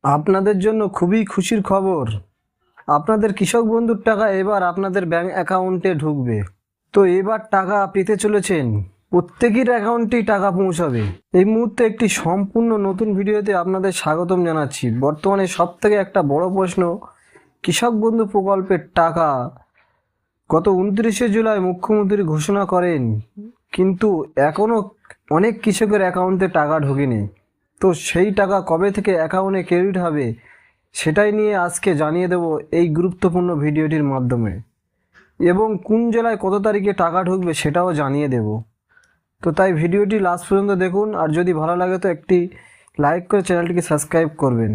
আপনাদের জন্য খুবই খুশির খবর। আপনাদের কৃষক বন্ধুর টাকা এবার আপনাদের ব্যাংক অ্যাকাউন্টে ঢুকবে। তো এবার টাকা পেতে চলেছেন, প্রত্যেকের অ্যাকাউন্টেই টাকা পৌঁছাবে। এই মুহূর্তে একটি সম্পূর্ণ নতুন ভিডিওতে আপনাদের স্বাগতম জানাচ্ছি। বর্তমানে সবথেকে একটা বড় প্রশ্ন, কৃষক বন্ধু প্রকল্পের টাকা গত 29শে জুলাই মুখ্যমন্ত্রী ঘোষণা করেন, কিন্তু এখনও অনেক কৃষকের অ্যাকাউন্টে টাকা ঢোকেনি। তো সেই টাকা কবে থেকে অ্যাকাউন্টে ক্রেডিট হবে সেটাই নিয়ে আজকে জানিয়ে দেব এই গুরুত্বপূর্ণ ভিডিওটির মাধ্যমে, এবং কোন জেলায় কত তারিখে টাকা ঢুকবে সেটাও জানিয়ে দেব। তো তাই ভিডিওটি লাস্ট পর্যন্ত দেখুন, আর যদি ভালো লাগে তো একটি লাইক করে চ্যানেলটিকে সাবস্ক্রাইব করবেন।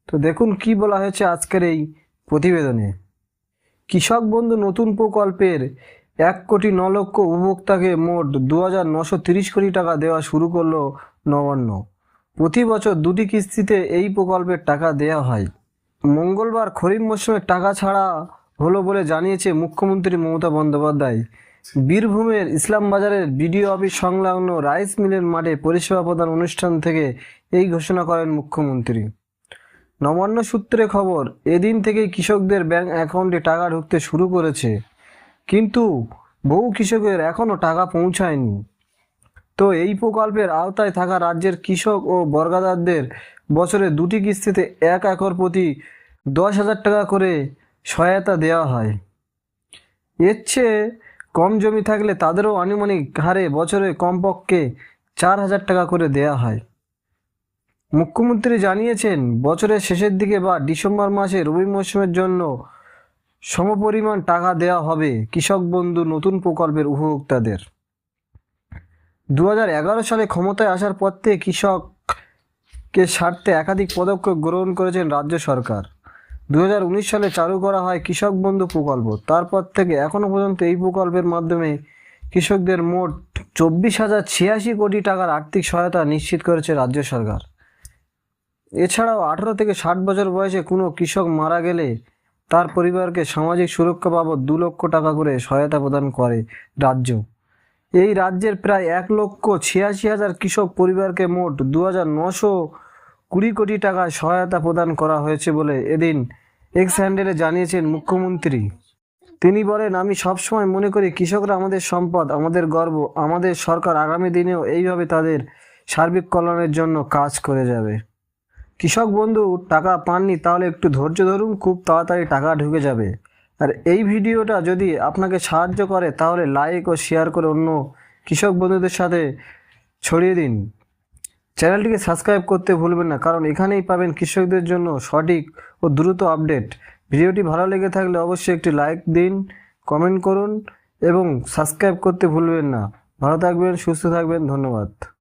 তো দেখুন কি বলা হয়েছে আজকের এই প্রতিবেদনে। কৃষক বন্ধু নতুন প্রকল্পের 1,09,00,000 উপভোক্তাকে মোট 2,930 কোটি টাকা দেওয়া শুরু করলো নবান্ন। প্রতি বছর 2টি কিস্তিতে এই প্রকল্পের টাকা দেওয়া হয়। মঙ্গলবার খরিফ মৌসুমের টাকা ছাড়া হলো বলে জানিয়েছে মুখ্যমন্ত্রী মমতা বন্দ্যোপাধ্যায়। বীরভূমের ইসলামবাজারের বিডিও অফিস সংলগ্ন রাইস মিলের মাঠে পরিষেবা প্রদান অনুষ্ঠান থেকে এই ঘোষণা করেন মুখ্যমন্ত্রী। নবান্ন সূত্রে খবর, এদিন থেকেই কৃষকদের ব্যাংক অ্যাকাউন্টে টাকা ঢুকতে শুরু করেছে, কিন্তু বহু কৃষকের এখনও টাকা পৌঁছায়নি। তো এই প্রকল্পের আওতায় থাকা রাজ্যের কৃষক ও বর্গাদারদের বছরে 2টি কিস্তিতে 1 একর প্রতি 10,000 টাকা করে সহায়তা দেওয়া হয়। এর চেয়ে কম জমি থাকলে তাদেরও আনুমানিক হারে বছরে কমপক্ষে 4,000 টাকা করে দেওয়া হয়। মুখ্যমন্ত্রী জানিয়েছেন, বছরের শেষের দিকে বা ডিসেম্বর মাসে রবি মৌসুমের জন্য সমপরিমাণ টাকা দেওয়া হবে কৃষক বন্ধু নতুন প্রকল্পের উপভোক্তাদের। 2011 সালে ক্ষমতায় আসার পর থেকে কৃষককে স্বার্থে একাধিক পদক্ষেপ গ্রহণ করেছেন রাজ্য সরকার। 2019 সালে চালু করা হয় কৃষক বন্ধু প্রকল্প। তারপর থেকে এখনও পর্যন্ত এই প্রকল্পের মাধ্যমে কৃষকদের মোট 24,086 কোটি টাকার আর্থিক সহায়তা নিশ্চিত করেছে রাজ্য সরকার। এছাড়াও 18 থেকে 60 বছর বয়সে কোনো কৃষক মারা গেলে তার পরিবারকে সামাজিক সুরক্ষা বাবদ 2 লক্ষ টাকা করে সহায়তা প্রদান করে রাজ্য। এই রাজ্যের প্রায় 1,86,000 কৃষক পরিবারকে মোট 2,920 কোটি টাকা সহায়তা প্রদান করা হয়েছে বলে এদিন এক্স হ্যান্ডেলে জানিয়েছেন মুখ্যমন্ত্রী। তিনি বলেন, আমি সবসময় মনে করি কৃষকরা আমাদের সম্পদ, আমাদের গর্ব। আমাদের সরকার আগামী দিনেও এইভাবে তাদের সার্বিক কল্যাণের জন্য কাজ করে যাবে। কৃষক বন্ধু টাকা পাননি তাহলে একটু ধৈর্য ধরুন, খুব তাড়াতাড়ি টাকা ঢুকে যাবে। আর এই ভিডিওটা যদি আপনাকে সাহায্য করে তাহলে লাইক ও শেয়ার করে অন্য কৃষক বন্ধুদের সাথে ছড়িয়ে দিন। চ্যানেলটিকে সাবস্ক্রাইব করতে ভুলবেন না, কারণ এখানেই পাবেন কৃষকদের জন্য সঠিক ও দ্রুত আপডেট। ভিডিওটি ভালো লেগে থাকলে অবশ্যই একটি লাইক দিন, কমেন্ট করুন এবং সাবস্ক্রাইব করতে ভুলবেন না। ভালো থাকবেন, সুস্থ থাকবেন, ধন্যবাদ।